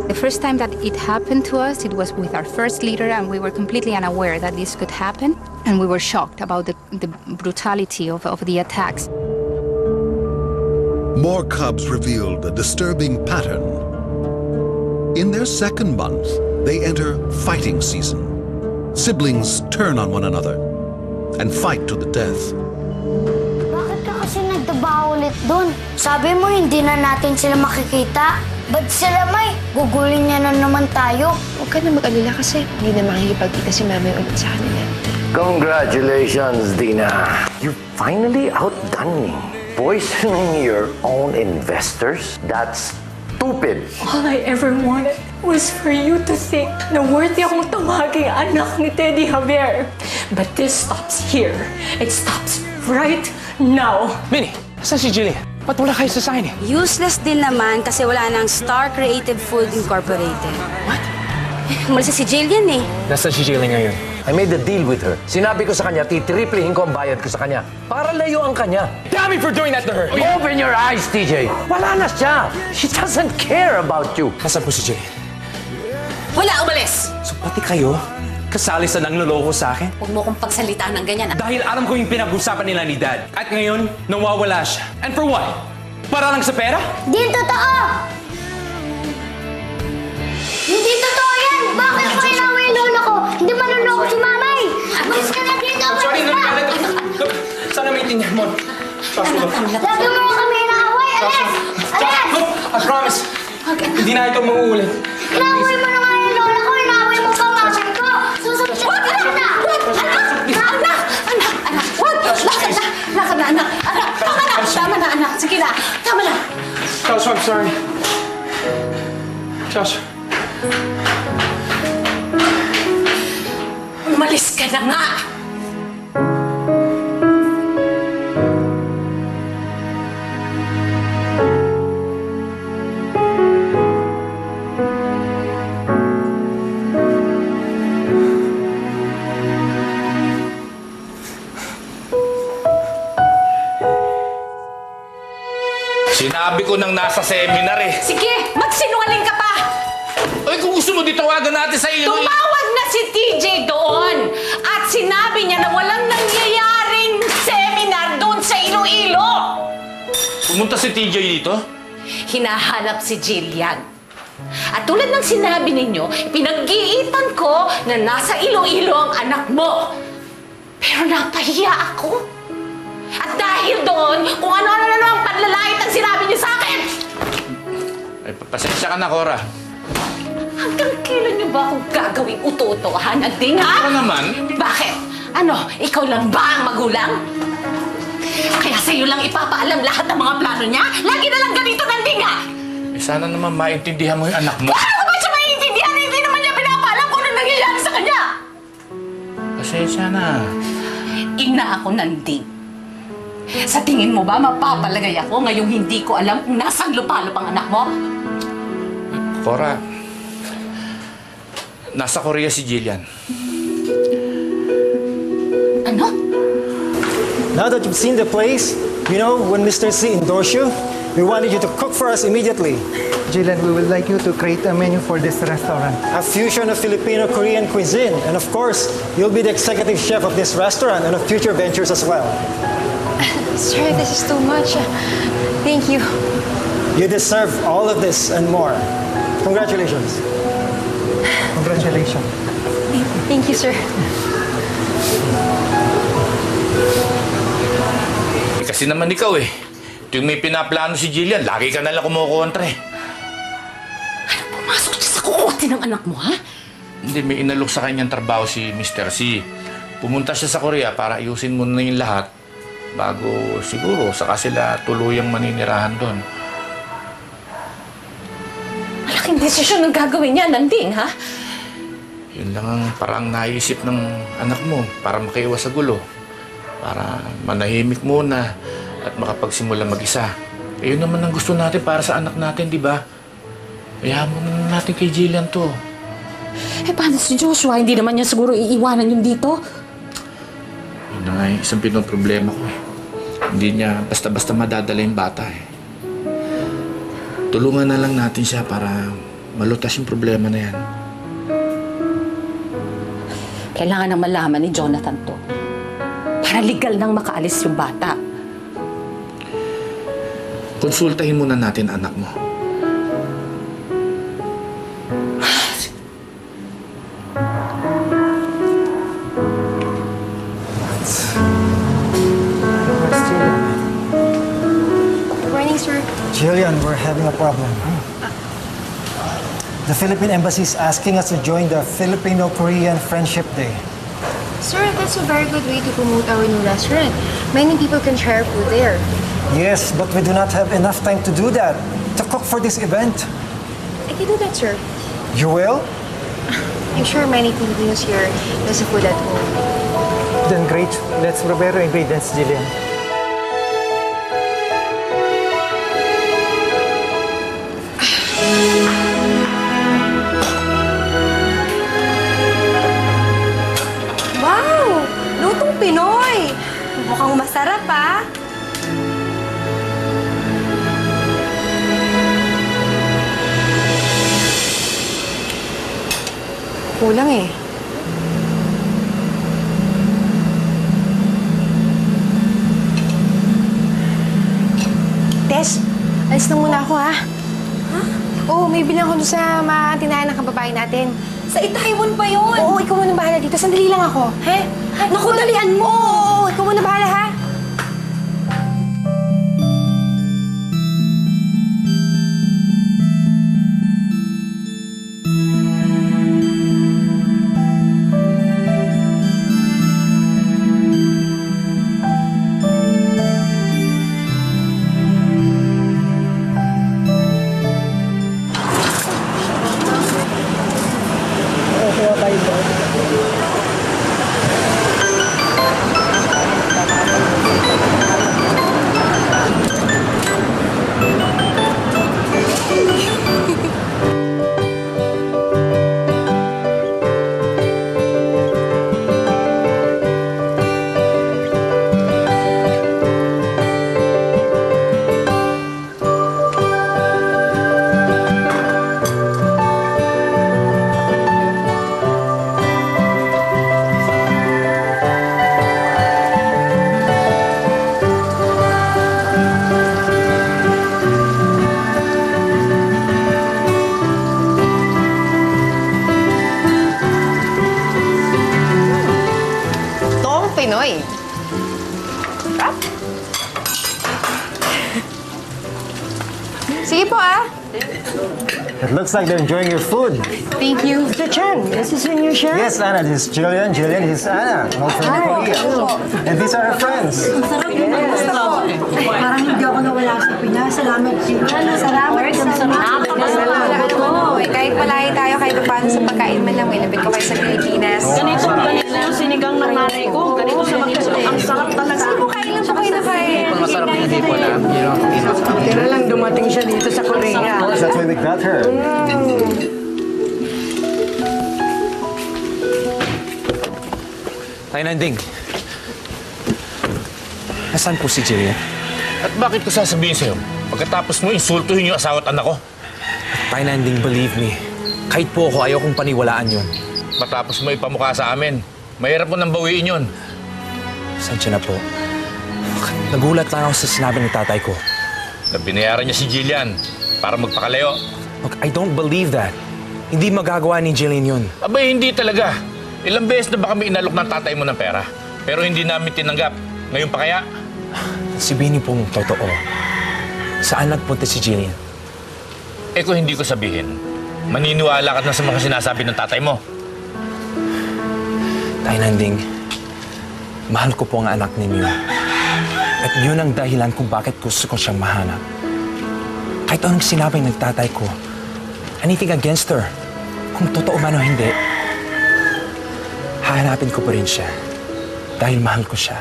The first time that it happened to us, it was with our first leader, and we were completely unaware that this could happen, and we were shocked about the brutality of the attacks. More cubs revealed a disturbing pattern. In their second month, they enter fighting season. Siblings turn on one another and fight to the death. Bakit ka kasi nagtaba ulit dun? Sabi mo hindi na natin sila makikita. Ba't sila may? Gugulin niya na naman tayo. Huwag ka na mag-alala kasi hindi na makikipagkita si Mami ulit sa kanila. Congratulations, Dina. You finally outdone me. Poisoning your own investors? That's stupid. All I ever wanted was for you to think na worthy akong tawaging anak ni Teddy Javier. But this stops here. It stops right now. Minnie, saan si Jillian? Ba't wala kayo sa sign eh? Useless din naman kasi wala nang Star Creative Food Incorporated. What? Umalis na si Jillian eh. Nasaan si Jillian ngayon? I made a deal with her. Sinabi ko sa kanya, titriplihin ko ang bayad ko sa kanya para layo ang kanya. Damn me for doing that to her! Open your eyes, TJ. Wala na siya. She doesn't care about you. Nasaan po si Jillian? Wala, umalis! So pati kayo, kasali sa nangloloko sa akin? Huwag mo kong pagsalitaan ng ganyan. Dahil alam ko yung pinag-usapan nila ni Dad. At ngayon, nawawala siya. And for what? Para lang sa pera? Di totoo! Hindi totoo yan! Bakit mo inawa yung lola ko? Hindi manunoko si mamay! Alis ka na dito! Sorry, look, sana maintindihan mo. Josh, look. Lagi mo kami inaaway! Alis! Alis! Look, I promise. Hindi na ito mauulit. Inaaway mo na nga yung lola ko! Inaaway mo pa mamay ko! Susunod ka na! Anak! Huwag! Lakad na! Lakad na, anak! Anak! Tama na! Tama na, anak! Sige na! Tama na! Josh, I'm sorry. Josh. Umalis ka na nga! Sinabi ko nang nasa seminar eh. Sige! Magsinungaling ka pa! Ay, kung gusto mo, di tawagan natin sa iyo. Tumawag na si TJ doon! At sinabi niya na walang nangyayaring seminar doon sa Iloilo! Pumunta si TJ dito? Hinahanap si Jillian. At tulad ng sinabi ninyo, pinag-iitan ko na nasa Iloilo ang anak mo. Pero napahiya ako. At dahil doon, kung ano-ano na ang panlalait ang sinabi niyo sa akin! Ay, pasensya ka na, Cora. Hanggang kailan niyo ba akong gagawing uto-utohan, Nagding, ha? Ako naman. Bakit? Ano, ikaw lang ba ang magulang? Kaya sa'yo lang ipapaalam lahat ng mga plano niya? Lagi na lang ganito, Nagding, ha? Eh, sana naman maintindihan mo yung anak mo. Paano ko ba siya maiintindihan? Hindi naman niya pinapaalam kung ano nangyayari sa kanya! Pasensya na. Ina ako, Nanding. Sa tingin mo ba mapapalagay ako ngayong hindi ko alam kung nasaan lupalop ang anak mo? Cora, nasa Korea si Jillian. Ano? Now that you've seen the place, you know, when Mr. C endorsed you, we wanted you to cook for us immediately. Jillian, we would like you to create a menu for this restaurant. A fusion of Filipino-Korean cuisine. And of course, you'll be the executive chef of this restaurant and of future ventures as well. Sir, this is too much. Thank you. You deserve all of this and more. Congratulations. Congratulations. Thank you, sir. Eh, kasi naman ikaw eh. Ito yung may pinaplano si Jillian, lagi ka nalang kumukontra eh. Ano pumasok siya sa kukote ng anak mo, ha? Hindi, may inalok sa kanyang trabaho si Mr. C. Pumunta siya sa Korea para ayusin muna yung lahat bago siguro saka sila tuluyang maninirahan doon. Malaking desisyon ang gagawin niya, Nanding, ha? Yun lang ang parang naisip ng anak mo para makaiwas sa gulo. Para manahimik muna at makapagsimula mag-isa. Eh, yun naman ang gusto natin para sa anak natin, di ba? Hayaan mo na natin kay Jillian to. Eh, paano si Joshua? Hindi naman niya siguro iiwanan yung dito. Yun na nga yung isang pinoproblema ko eh. Hindi niya basta-basta madadala yung bata eh. Tulungan na lang natin siya para malutas yung problema na yan. Kailangan nang malaman ni Jonathan to. Para legal nang makaalis yung bata. Konsultahin muna natin anak mo. Good morning, sir. Jillian, we're having a problem. The Philippine Embassy is asking us to join the Filipino-Korean Friendship Day. Sir, that's a very good way to promote our new restaurant. Many people can try our food there. Yes, but we do not have enough time to do that, to cook for this event. I can do that, sir. You will? I'm sure many Filipinos here does food at home. Then great. Let's prepare the ingredients, Jillian. Wow! Lutong Pinoy! Mukhang masarap, ah! Kulang eh. Tess, alis na muna ako ha. Oo, may bilang ako doon sa matinayan ng kababae natin. Sa Itaewon pa yun! Oo, ikaw muna bahala dito. Sandali lang ako. He? Naku, dalian mo! Oo, ikaw muna bahala ha. Pinoy. Sige po ah. It looks like they're enjoying your food. Thank you. Mr. Chan, this is your new chef? Yes, Anna, this is Jillian. Jillian, this is Anna. All from Korea. And these are her friends. Parang hindi ako nawala sa Pinas. Salamat, Jillian. Salamat. Kahit malayo tayo, kahit paano sa pagkain man lang, may labig ko kayo sa Pilipinas. Ganito yung sinigang ng nanay ko. Ganito sa ganito. Ang sarap talaga. Sige po, kain lang po kayo na kain. Masarap yung hindi po na. Tira lang dumating siya dito sa Korea. That's why we got her. Tay Nanding. Nasaan po si Jillian? At bakit ko sasabihin sa'yo? Pagkatapos mo insultuhin yung asawa at anak ko. Tay Nanding, believe me. Kahit po ako, ayaw kong paniwalaan yun. Matapos mo ipamukha sa amin, mahirap mo nang bawiin yun. Sansya na po. Nagulat lang ako sa sinabi ng tatay ko. Na binayaran niya si Jillian para magpakalayo. Look, I don't believe that. Hindi magagawa ni Jillian yun. Abay, hindi talaga. Ilang beses na ba kami inalok ng tatay mo ng pera? Pero hindi namin tinanggap. Ngayon pa kaya? Sabihin niyo pong totoo. Saan nagpunta si Jillian? Eh kung hindi ko sabihin, maniniwala ka na sa mga sinasabi ng tatay mo. Tay Nanding, mahal ko po ang anak ninyo. At yun ang dahilan kung bakit gusto ko siyang mahanap. Kahit anong sinabi ng tatay ko, anything against her, kung totoo man o hindi, hahanapin ko pa rin siya. Dahil mahal ko siya.